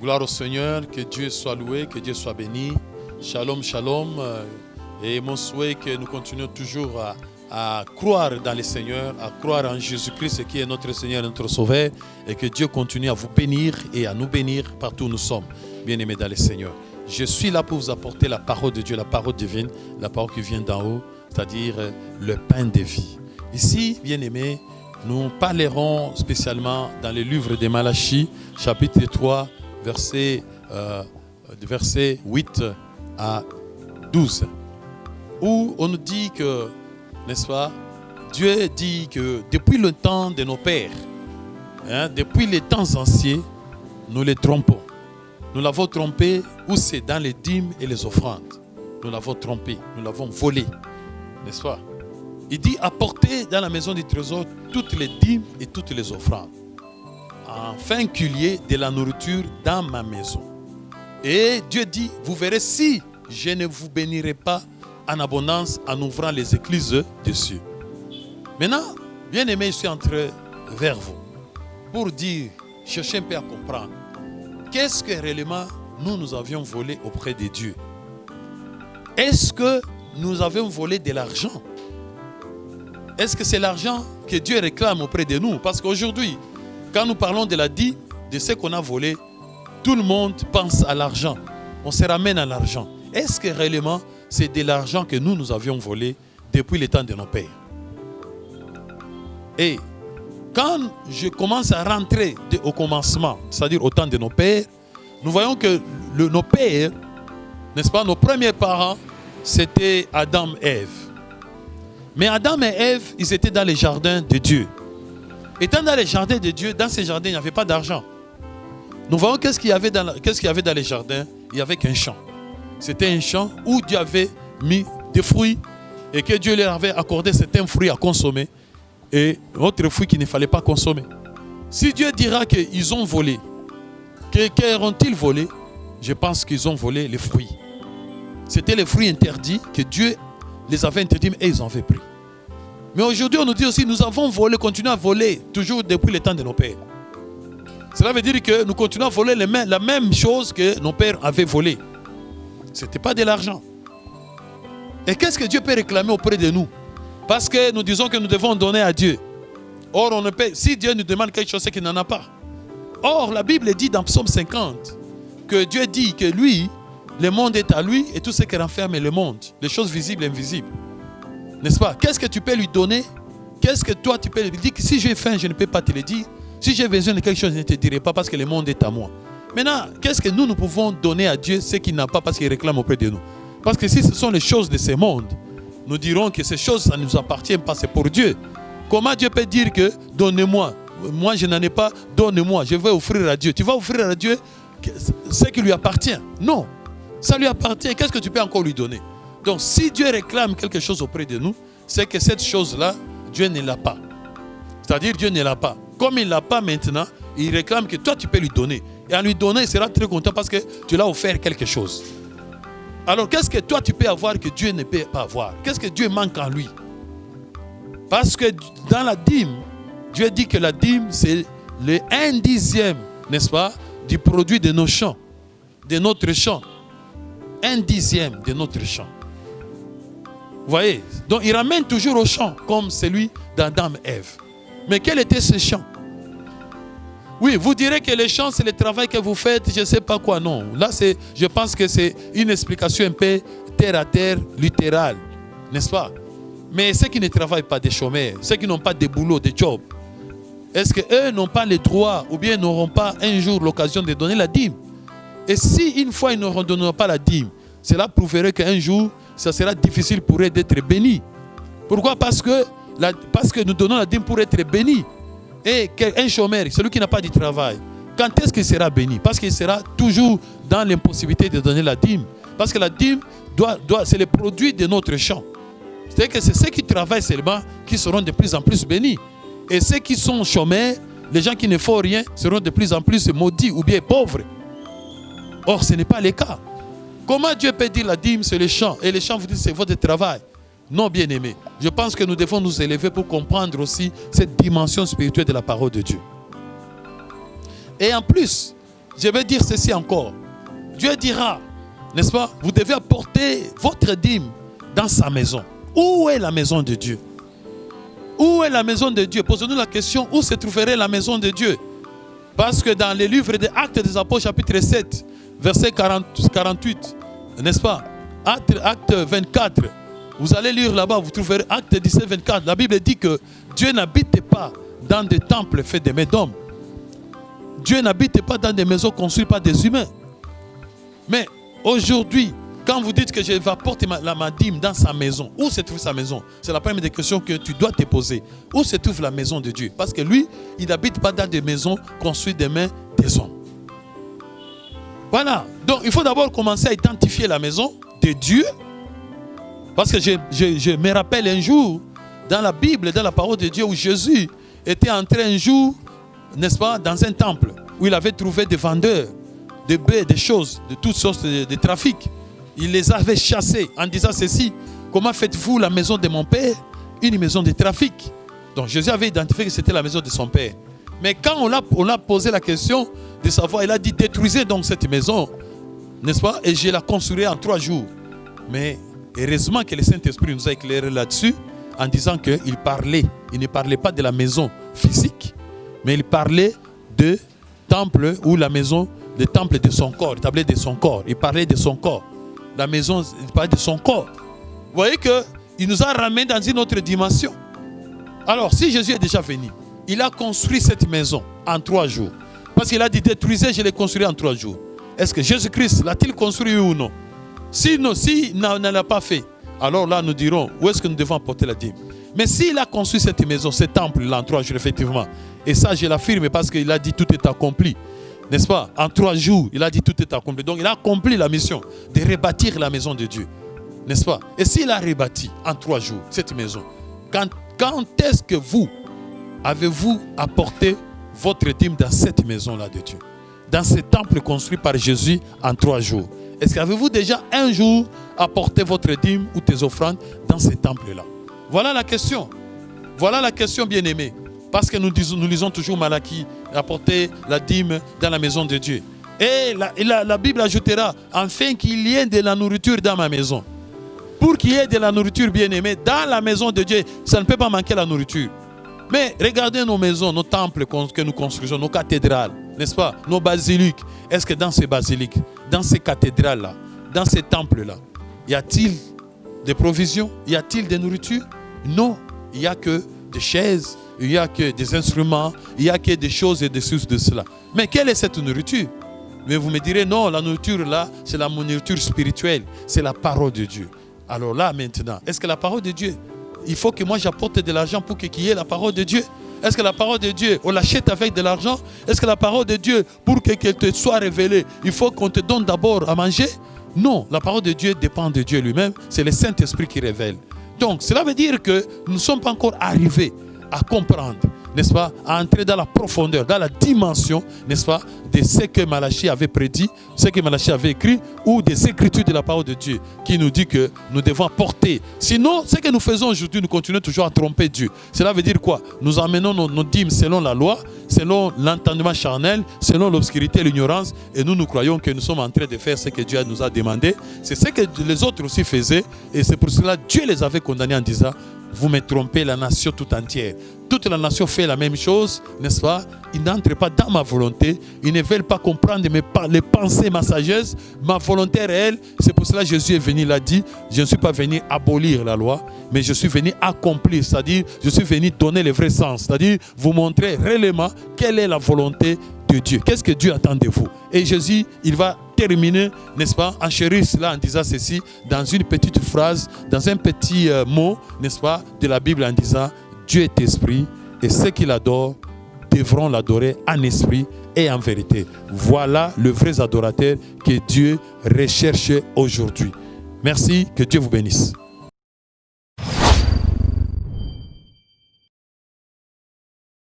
Gloire au Seigneur, que Dieu soit loué, que Dieu soit béni. Shalom, shalom. Et mon souhait est que nous continuions toujours à croire dans le Seigneur, à croire en Jésus-Christ qui est notre Seigneur, notre Sauveur, et que Dieu continue à vous bénir et à nous bénir partout où nous sommes, bien-aimés dans le Seigneur. Je suis là pour vous apporter la parole de Dieu, la parole divine, la parole qui vient d'en haut, c'est-à-dire le pain de vie. Ici, bien-aimés, nous parlerons spécialement dans le livre de Malachie, chapitre 3, versets 8 à 12, où on nous dit que, n'est-ce pas, Dieu dit que depuis le temps de nos pères, depuis les temps anciens, nous les trompons. Nous l'avons trompé, où c'est dans les dîmes et les offrandes. Nous l'avons trompé, nous l'avons volé, n'est-ce pas? Il dit apportez dans la maison du trésor toutes les dîmes et toutes les offrandes, afin qu'il y ait de la nourriture dans ma maison. Et Dieu dit, vous verrez si je ne vous bénirai pas en abondance en ouvrant les écluses des cieux. Maintenant, bien aimé, je suis entré vers vous pour dire, cherchez un peu à comprendre, qu'est-ce que réellement nous avions volé auprès de Dieu? Est-ce que nous avions volé de l'argent? Est-ce que c'est l'argent que Dieu réclame auprès de nous? Parce qu'aujourd'hui, quand nous parlons de la dîme, de ce qu'on a volé, tout le monde pense à l'argent. On se ramène à l'argent. Est-ce que réellement c'est de l'argent que nous avions volé depuis le temps de nos pères? Et quand je commence à rentrer au commencement, c'est-à-dire au temps de nos pères, nous voyons que nos pères, n'est-ce pas, nos premiers parents, c'était Adam et Ève. Mais Adam et Ève, ils étaient dans les jardins de Dieu. Étant dans les jardins de Dieu, dans ces jardins, il n'y avait pas d'argent. Nous voyons qu'est-ce qu'il y avait dans les jardins. Il n'y avait qu'un champ. C'était un champ où Dieu avait mis des fruits et que Dieu leur avait accordé certains fruits à consommer et d'autres fruits qu'il ne fallait pas consommer. Si Dieu dira qu'ils ont volé, qu'ont-ils volé? Je pense qu'ils ont volé les fruits. C'était les fruits interdits que Dieu les avait interdits et ils en avaient pris. Mais aujourd'hui, on nous dit aussi, nous avons volé, continuons à voler, toujours depuis le temps de nos pères. Cela veut dire que nous continuons à voler la même chose que nos pères avaient volé. Ce n'était pas de l'argent. Et qu'est-ce que Dieu peut réclamer auprès de nous? Parce que nous disons que nous devons donner à Dieu. Or, on ne peut, si Dieu nous demande quelque chose, c'est qu'il n'en a pas. Or, la Bible dit dans Psaume 50 que Dieu dit que lui, le monde est à lui et tout ce qui renferme le monde, les choses visibles et invisibles. N'est-ce pas? Qu'est-ce que tu peux lui donner? Qu'est-ce que toi tu peux lui dire? Que si j'ai faim, je ne peux pas te le dire. Si j'ai besoin de quelque chose, je ne te dirai pas parce que le monde est à moi. Maintenant, qu'est-ce que nous pouvons donner à Dieu, ce qu'il n'a pas parce qu'il réclame auprès de nous? Parce que si ce sont les choses de ce monde, nous dirons que ces choses, ça ne nous appartient pas, c'est pour Dieu. Comment Dieu peut dire que donnez-moi? Moi, je n'en ai pas, donne-moi. Je vais offrir à Dieu. Tu vas offrir à Dieu ce qui lui appartient? Non. Ça lui appartient. Qu'est-ce que tu peux encore lui donner? Donc, si Dieu réclame quelque chose auprès de nous, c'est que cette chose-là, Dieu ne l'a pas. C'est-à-dire, Dieu ne l'a pas. Comme il ne l'a pas maintenant, il réclame que toi, tu peux lui donner. Et en lui donnant, il sera très content parce que tu l'as offert quelque chose. Alors, qu'est-ce que toi, tu peux avoir que Dieu ne peut pas avoir? Qu'est-ce que Dieu manque en lui? Parce que dans la dîme, Dieu dit que la dîme, c'est le 1/10, n'est-ce pas, du produit de nos champs, de notre champ. 1/10 de notre champ. Vous voyez? Donc, il ramène toujours au champ, comme celui d'Adam et Ève. Mais quel était ce champ? Oui, vous direz que les champs, c'est le travail que vous faites, je ne sais pas quoi. Non, là, je pense que c'est une explication un peu terre à terre, littérale, n'est-ce pas? Mais ceux qui ne travaillent pas, des chômeurs, ceux qui n'ont pas de boulot, de job, est-ce qu'eux n'ont pas le droit ou bien n'auront pas un jour l'occasion de donner la dîme? Et si une fois ils ne redonneront pas la dîme, cela prouverait qu'un jour, ça sera difficile pour eux d'être bénis. Pourquoi? Parce que nous donnons la dîme pour être bénis. Et un chômeur, celui qui n'a pas de travail, quand est-ce qu'il sera béni? Parce qu'il sera toujours dans l'impossibilité de donner la dîme. Parce que la dîme, c'est le produit de notre champ. C'est-à-dire que c'est ceux qui travaillent seulement qui seront de plus en plus bénis. Et ceux qui sont chômeurs, les gens qui ne font rien, seront de plus en plus maudits ou bien pauvres. Or, ce n'est pas le cas. Comment Dieu peut dire la dîme, c'est le champ? Et le champ, vous dites, c'est votre travail. Non, bien-aimés. Je pense que nous devons nous élever pour comprendre aussi cette dimension spirituelle de la parole de Dieu. Et en plus, je vais dire ceci encore. Dieu dira, n'est-ce pas, vous devez apporter votre dîme dans sa maison. Où est la maison de Dieu? Où est la maison de Dieu? Posez-nous la question, où se trouverait la maison de Dieu? Parce que dans les livres des Actes des Apôtres, chapitre 7, verset 48, n'est-ce pas? Acte 24, vous allez lire là-bas, vous trouverez Acte 17, 24. La Bible dit que Dieu n'habite pas dans des temples faits de mains d'hommes. Dieu n'habite pas dans des maisons construites par des humains. Mais aujourd'hui, quand vous dites que je vais apporter ma dîme dans sa maison, où se trouve sa maison? C'est la première des questions que tu dois te poser. Où se trouve la maison de Dieu? Parce que lui, il n'habite pas dans des maisons construites des mains des hommes. Voilà. Donc, il faut d'abord commencer à identifier la maison de Dieu. Parce que je me rappelle un jour, dans la Bible, dans la parole de Dieu, où Jésus était entré un jour, n'est-ce pas, dans un temple, où il avait trouvé des vendeurs, de baies, des choses, de toutes sortes de trafic. Il les avait chassés en disant ceci: comment faites-vous la maison de mon père une maison de trafic? Donc Jésus avait identifié que c'était la maison de son père. Mais quand on a posé la question de savoir, il a dit: détruisez donc cette maison, n'est-ce pas, et je la construirai en 3 jours. Mais heureusement que le Saint-Esprit nous a éclairé là-dessus en disant qu'il parlait. Il ne parlait pas de la maison physique, mais il parlait de temple ou la maison, le temple de son corps. Il parlait de son corps. Il parlait de son corps. La maison, il parlait de son corps. Vous voyez qu'il nous a ramenés dans une autre dimension. Alors, si Jésus est déjà venu, il a construit cette maison en 3 jours. Parce qu'il a dit: détruisez, je l'ai construit en 3 jours. Est-ce que Jésus-Christ l'a-t-il construit ou non? S'il ne l'a pas fait, alors là, nous dirons où est-ce que nous devons apporter la dîme. Mais s'il a construit cette maison, ce temple-là en 3 jours, effectivement, et ça, je l'affirme parce qu'il a dit tout est accompli, n'est-ce pas? En 3 jours, il a dit tout est accompli. Donc, il a accompli la mission de rebâtir la maison de Dieu, n'est-ce pas? Et s'il a rebâti en 3 jours cette maison, quand est-ce que vous avez-vous apporté votre dîme dans cette maison-là de Dieu? Dans ce temple construit par Jésus en 3 jours. Est-ce qu'avez-vous déjà un jour apporté votre dîme ou tes offrandes dans ce temple-là? Voilà la question. Voilà la question, bien-aimés. Parce que nous lisons toujours Malachie, apporter la dîme dans la maison de Dieu. Et la Bible ajoutera: afin qu'il y ait de la nourriture dans ma maison. Pour qu'il y ait de la nourriture, bien-aimés, dans la maison de Dieu, ça ne peut pas manquer la nourriture. Mais regardez nos maisons, nos temples que nous construisons, nos cathédrales, n'est-ce pas? Nos basiliques. Est-ce que dans ces basiliques, dans ces cathédrales-là, dans ces temples-là, y a-t-il des provisions? Y a-t-il des nourritures? Non. Il n'y a que des chaises, il n'y a que des instruments, il n'y a que des choses et des sources de cela. Mais quelle est cette nourriture? Mais vous me direz: non, la nourriture là, c'est la nourriture spirituelle, c'est la parole de Dieu. Alors là, maintenant, est-ce que la parole de Dieu, il faut que moi j'apporte de l'argent pour qu'il y ait la parole de Dieu? Est-ce que la parole de Dieu, on l'achète avec de l'argent? Est-ce que la parole de Dieu, pour qu'elle te soit révélée, il faut qu'on te donne d'abord à manger? Non, la parole de Dieu dépend de Dieu lui-même. C'est le Saint-Esprit qui révèle. Donc, cela veut dire que nous ne sommes pas encore arrivés à comprendre, n'est-ce pas, à entrer dans la profondeur, dans la dimension, n'est-ce pas, de ce que Malachie avait prédit, ce que Malachie avait écrit, ou des écritures de la parole de Dieu, qui nous dit que nous devons porter. Sinon, ce que nous faisons aujourd'hui, nous continuons toujours à tromper Dieu. Cela veut dire quoi? Nous amenons nos dîmes selon la loi, selon l'entendement charnel, selon l'obscurité et l'ignorance, et nous croyons que nous sommes en train de faire ce que Dieu nous a demandé. C'est ce que les autres aussi faisaient, et c'est pour cela que Dieu les avait condamnés en disant: vous me trompez, la nation tout entière. Toute la nation fait la même chose, n'est-ce pas? Ils n'entrent pas dans ma volonté. Ils ne veulent pas comprendre les pensées, ma sagesse, ma volonté réelle. C'est pour cela que Jésus est venu, il a dit: je ne suis pas venu abolir la loi, mais je suis venu accomplir. C'est-à-dire, je suis venu donner le vrai sens. C'est-à-dire, vous montrer réellement quelle est la volonté de Dieu. Qu'est-ce que Dieu attend de vous? Et Jésus, il va terminer, n'est-ce pas, en chérir cela en disant ceci, dans une petite phrase, dans un petit mot, n'est-ce pas, de la Bible, en disant: Dieu est esprit, et ceux qui l'adorent devront l'adorer en esprit et en vérité. Voilà le vrai adorateur que Dieu recherche aujourd'hui. Merci, que Dieu vous bénisse.